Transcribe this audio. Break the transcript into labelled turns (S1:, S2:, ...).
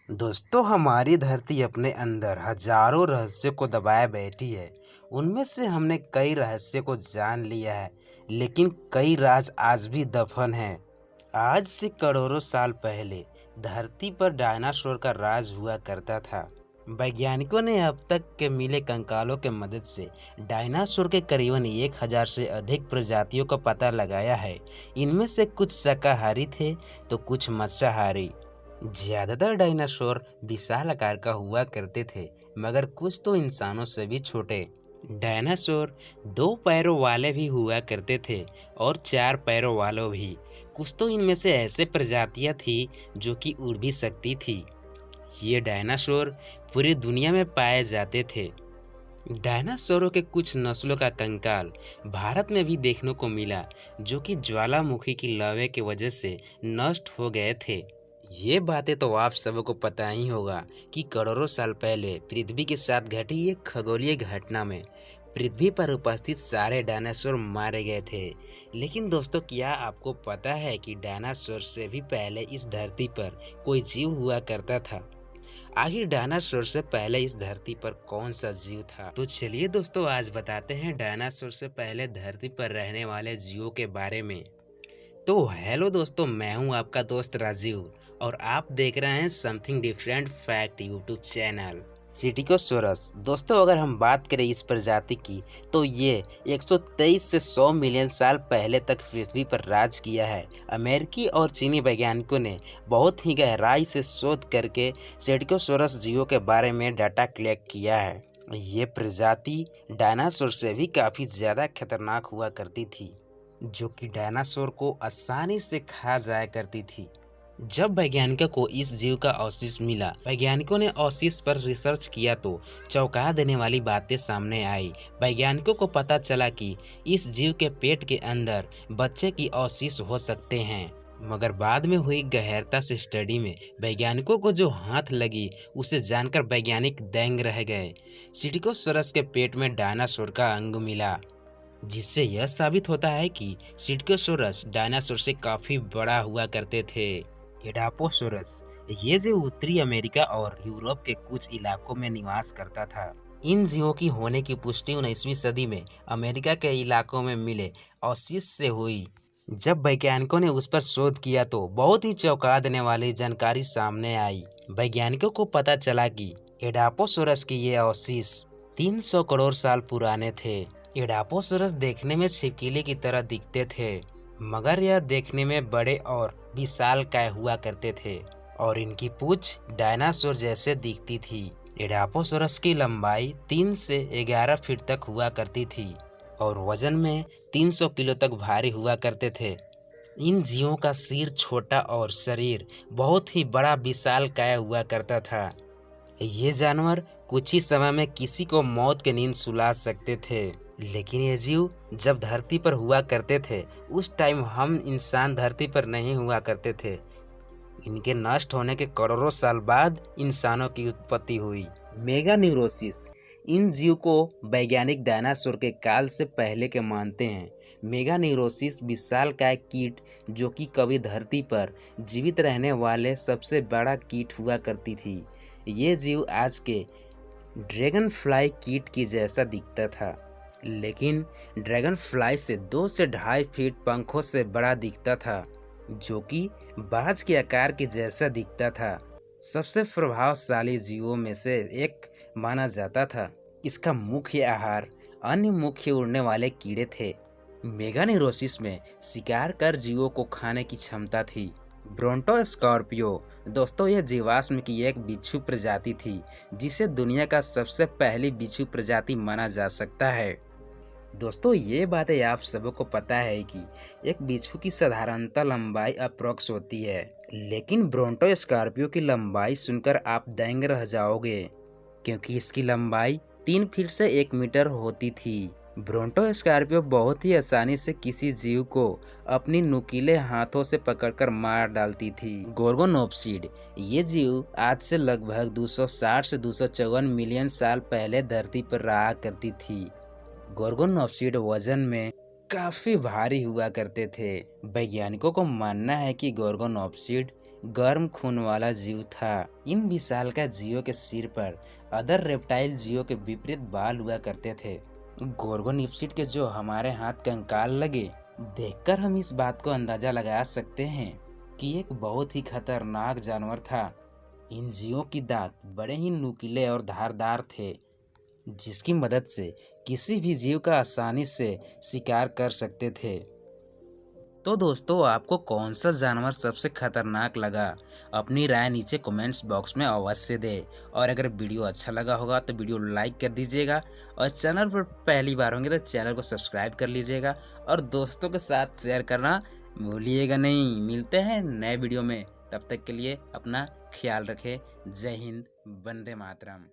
S1: दोस्तों, हमारी धरती अपने अंदर हजारों रहस्यों को दबाए बैठी है। उनमें से हमने कई रहस्यों को जान लिया है, लेकिन कई राज आज भी दफन हैं। आज से करोड़ों साल पहले धरती पर डायनासोर का राज हुआ करता था। वैज्ञानिकों ने अब तक के मिले कंकालों के मदद से डायनासोर के करीबन 1000 से अधिक प्रजातियों का पता लगाया है। इनमें से कुछ शाकाहारी थे तो कुछ मांसाहारी। ज्यादातर डायनासोर विशाल आकार का हुआ करते थे, मगर कुछ तो इंसानों से भी छोटे। डायनासोर 2 पैरों वाले भी हुआ करते थे और 4 पैरों वालों भी। कुछ तो इनमें से ऐसे प्रजातियां थी जो कि उड़ भी सकती थी। ये डायनासोर पूरी दुनिया में पाए जाते थे। डायनासोरों के कुछ नस्लों का कंकाल भारत में भी देखने को मिला, जो कि ज्वालामुखी की लवे की वजह से नष्ट हो गए थे। ये बातें तो आप सबको पता ही होगा कि करोड़ों साल पहले पृथ्वी के साथ घटी एक खगोलीय घटना में पृथ्वी पर उपस्थित सारे डायनासोर मारे गए थे। लेकिन दोस्तों, क्या आपको पता है कि डायनासोर से भी पहले इस धरती पर कोई जीव हुआ करता था? आखिर डायनासोर से पहले इस धरती पर कौन सा जीव था? तो चलिए दोस्तों, आज बताते हैं डायनासोर से पहले धरती पर रहने वाले जीवों के बारे में। तो हेलो दोस्तों, मैं हूं आपका दोस्त राजीव और आप देख रहे हैं something different fact YouTube channel. सिटिकोसोरस। दोस्तों, अगर हम बात करें इस प्रजाति की, तो ये 123 से 100 मिलियन साल पहले तक पृथ्वी पर राज किया है। अमेरिकी और चीनी वैज्ञानिकों ने बहुत ही गहराई से शोध करके सिटिकोसोरस जीवों के बारे में डाटा कलेक्ट किया है। ये प्रजाति डायनासोर से भी काफ़ी ज़्यादा खतरनाक हुआ करती थी, जो कि डायनासोर को आसानी से खा जाया करती थी। जब वैज्ञानिकों को इस जीव का अवशेष मिला, वैज्ञानिकों ने अवशेष पर रिसर्च किया तो चौंका देने वाली बातें सामने आई। वैज्ञानिकों को पता चला कि इस जीव के पेट के अंदर बच्चे की अवशेष हो सकते हैं। मगर बाद में हुई गहरता से स्टडी में वैज्ञानिकों को जो हाथ लगी, उसे जानकर वैज्ञानिक दंग रह गए। सिटिकोसोरस के पेट में डायनासोर का अंग मिला, जिससे यह साबित होता है कि सिटिकोसोरस डायनासोर से काफी बड़ा हुआ करते थे। एडापोसोरस। ये जीव उत्तरी अमेरिका और यूरोप के कुछ इलाकों में निवास करता था। इन जीवों की होने की पुष्टि 19वीं सदी में अमेरिका के इलाकों में मिले अवशेष से हुई। जब वैज्ञानिकों ने उस पर शोध किया तो बहुत ही चौंका देने वाली जानकारी सामने आई। वैज्ञानिकों को पता चला कि एडापोसोरस के ये अवशेष 300 करोड़ साल पुराने थे। एडापोसोरस देखने में छिपकली की तरह दिखते थे, मगर यह देखने में बड़े और विशालकाय हुआ करते थे और इनकी पूंछ डायनासोर जैसे दिखती थी। एडापोसोरस की लंबाई 3 से 11 फीट तक हुआ करती थी और वजन में 300 किलो तक भारी हुआ करते थे। इन जीवों का सिर छोटा और शरीर बहुत ही बड़ा विशालकाय हुआ करता था। ये जानवर कुछ ही समय में किसी को मौत की नींद सुला सकते थे। लेकिन ये जीव जब धरती पर हुआ करते थे, उस टाइम हम इंसान धरती पर नहीं हुआ करते थे। इनके नष्ट होने के करोड़ों साल बाद इंसानों की उत्पत्ति हुई। मेगान्यूरोसिस। इन जीव को वैज्ञानिक डायनासोर के काल से पहले के मानते हैं। मेगान्यूरोसिस विशालकाय कीट, जो कि कभी धरती पर जीवित रहने वाले सबसे बड़ा कीट हुआ करती थी। ये जीव आज के ड्रैगन फ्लाई कीट की जैसा दिखता था, लेकिन ड्रैगन फ्लाई से 2 से 2.5 फीट पंखों से बड़ा दिखता था, जो कि बाज के आकार के जैसा दिखता था। सबसे प्रभावशाली जीवों में से एक माना जाता था। इसका मुख्य आहार अन्य मुख्य उड़ने वाले कीड़े थे। मेगान्यूरोसिस में शिकार कर जीवों को खाने की क्षमता थी। ब्रोंटोस्कॉर्पियो। दोस्तों, यह जीवाश्म की एक बिच्छू प्रजाति थी, जिसे दुनिया का सबसे पहली बिच्छू प्रजाति माना जा सकता है। दोस्तों, ये बातें आप सबको पता है कि एक बिच्छू की साधारणतः लंबाई अप्रॉक्स होती है, लेकिन ब्रोंटोस्कॉर्पियो की लंबाई सुनकर आप दंग रह जाओगे, क्योंकि इसकी लंबाई 3 फीट से 1 मीटर होती थी। ब्रोंटोस्कॉर्पियो बहुत ही आसानी से किसी जीव को अपनी नुकीले हाथों से पकड़कर मार डालती थी। गोर्गोनोप्सिड। ये जीव आज से लगभग 260 से 254 मिलियन साल पहले धरती पर रहा करती थी। गोर्गोनोप्सिड वजन में काफी भारी हुआ करते थे। वैज्ञानिकों को मानना है कि गोर्गोनोप्सिड गर्म खून वाला जीव था। इन विशालकाय जीवों के सिर पर अदर रेप्टाइल जीवों के विपरीत बाल हुआ करते थे। गोर्गोनिप्सिड के जो हमारे हाथ कंकाल लगे, देखकर हम इस बात को अंदाजा लगा सकते हैं कि एक बहुत ही खतरनाक जानवर था। इन जीवों की दांत बड़े ही नुकीले और धारदार थे, जिसकी मदद से किसी भी जीव का आसानी से शिकार कर सकते थे। तो दोस्तों, आपको कौन सा जानवर सबसे खतरनाक लगा? अपनी राय नीचे कमेंट्स बॉक्स में अवश्य दें। और अगर वीडियो अच्छा लगा होगा तो वीडियो लाइक कर दीजिएगा, और चैनल पर पहली बार होंगे तो चैनल को सब्सक्राइब कर लीजिएगा, और दोस्तों के साथ शेयर करना भूलिएगा नहीं। मिलते हैं नए वीडियो में, तब तक के लिए अपना ख्याल रखें। जय हिंद, वंदे मातरम।